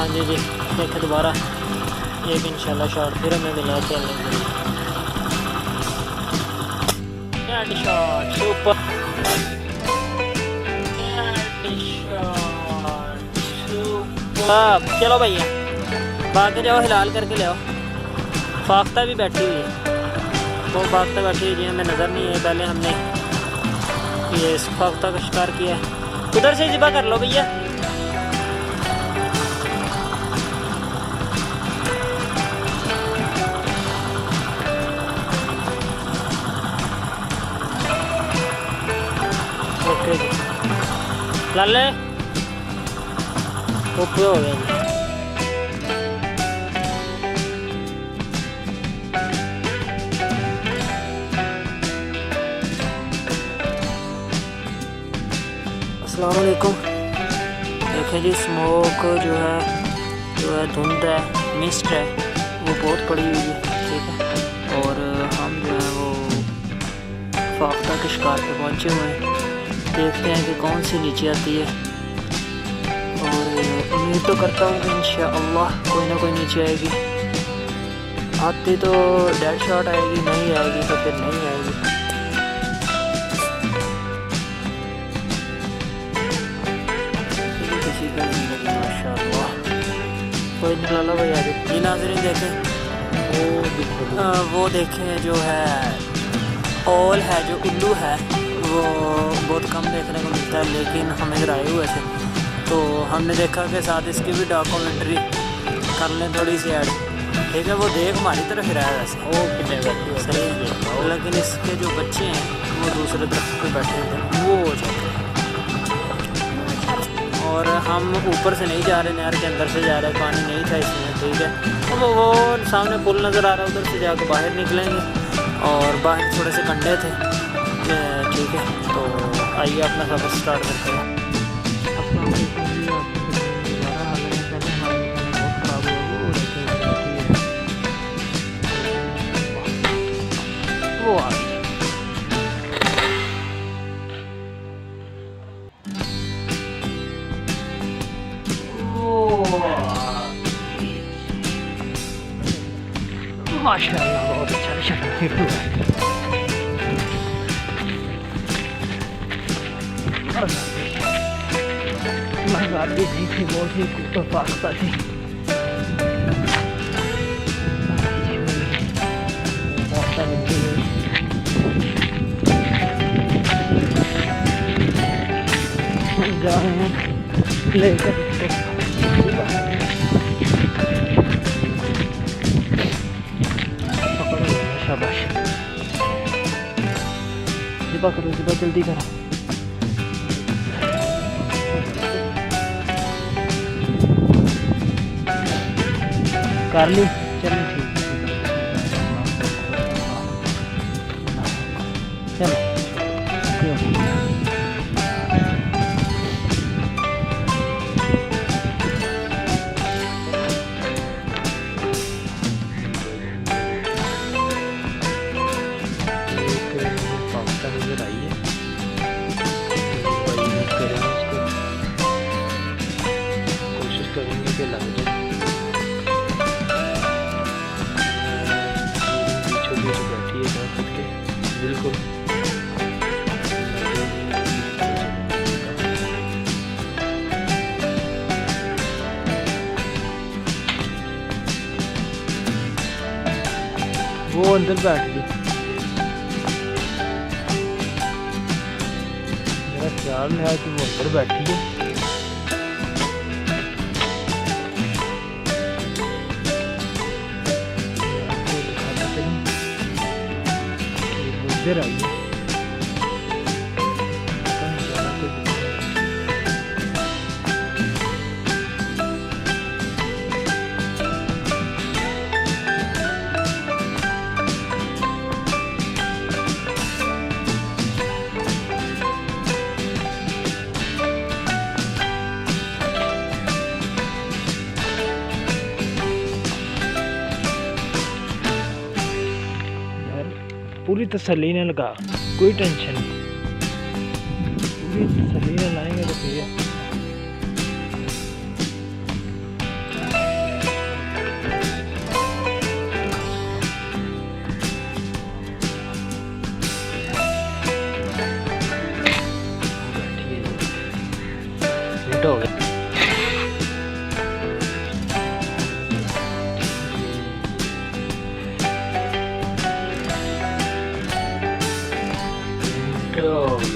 हाँ जी जी, देखें दोबारा एक इंशाल्लाह शॉट फिर हमें मिला खेलने के लिए। Shot super, super. चलो भैया भाग जाओ, हिलाल करके ले आओ। फाख्ता भी बैठी हुई है, वो फाख्ता बैठी हुई है, हमें नज़र नहीं है। पहले हमने ये इस फाख्ता का शिकार किया है। उधर से ज़िबा कर लो भैया। ओके जी, लाले ओके हो गया जी। अस्सलाम वालेकुम। देखें जी, स्मोक जो है धुंध है, मिस्ट है, वो बहुत पड़ी हुई है, ठीक है। और हम जो है वो फाख्ता के शिकार पे पहुँचे हुए हैं। देखते हैं कि कौन सी नीचे आती है, और उम्मीद तो करता हूँ कि इंशाअल्लाह कोई ना कोई नीचे आएगी। आती तो डेड शॉट आएगी, नहीं आएगी तो फिर नहीं आएगी। किसी का नहीं लगी माशाअल्लाह। कोई निकाला भाई आगे। ये नाज़रीन देखें, वो देखें जो है ओल है, जो उल्लू है, वो बहुत कम देखने को मिलता है, लेकिन हम इधर आए हुए थे तो हमने देखा कि साथ इसकी भी डॉक्यूमेंट्री कर लें थोड़ी सी ऐड, ठीक है। वो देख हमारी तरफ फिर आया वैसे, वो कितने सही है, लेकिन इसके जो बच्चे हैं वो दूसरे तरफ पे बैठे थे, वो हो जाते हैं। और हम ऊपर से नहीं जा रहे, नहर के अंदर से जा रहे, पानी नहीं था इसमें, ठीक है। तो वो सामने पुल नज़र आ रहा है, उधर से जाकर बाहर निकलेंगे, और बाहर थोड़े से कंडे थे, ठीक है। तो आइए अपना सफ़र स्टार्ट करते हैं। वो आ गई। माशाअल्लाह बहुत अच्छा शॉट है। लगाती नहीं थी, बहुत ही तो फाख्ता थी। लेकर पकड़ो, शाबाश। ज़िबा करो, ज़िबा जल्दी करो। कर ली, चलो ठीक चलो। फाख्ता नजर आई है, कोशिश करेंगे कि लग जाए। बैठी है बिल्कुल। वो अंदर बैठ गई, मेरा ख्याल है कि वो अंदर बैठी है। इधर आई है। पूरी तसल्ली ने लगा, कोई टेंशन नहीं, पूरी तसल्ली ने लाएंगे तो फिर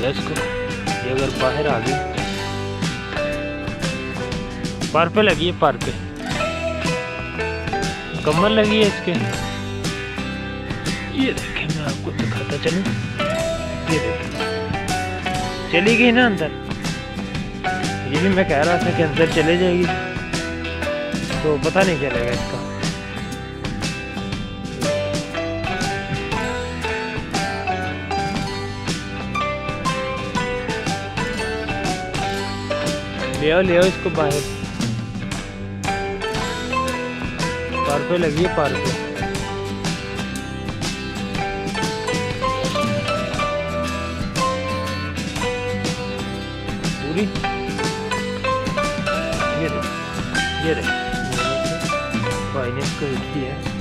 दिया इसको, ये अगर बाहर आ गई। पर पे लगी है, पर पे कमर लगी है इसके। ये देखें, मैं आपको दिखाता चलूं, ये देखें चली गई ना अंदर। ये भी मैं कह रहा था कि अंदर चले जाएगी, तो पता नहीं चलेगा इसका। ले आओ इसको बाहर। पार पे लगी है, पार पे। पूरी ये रे भाई ने इसको हिट किया है।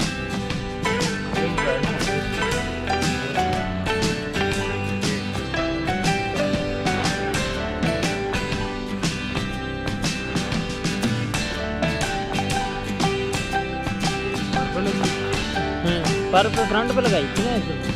पर पे फ्रंट पे लगाई थी ना इसने।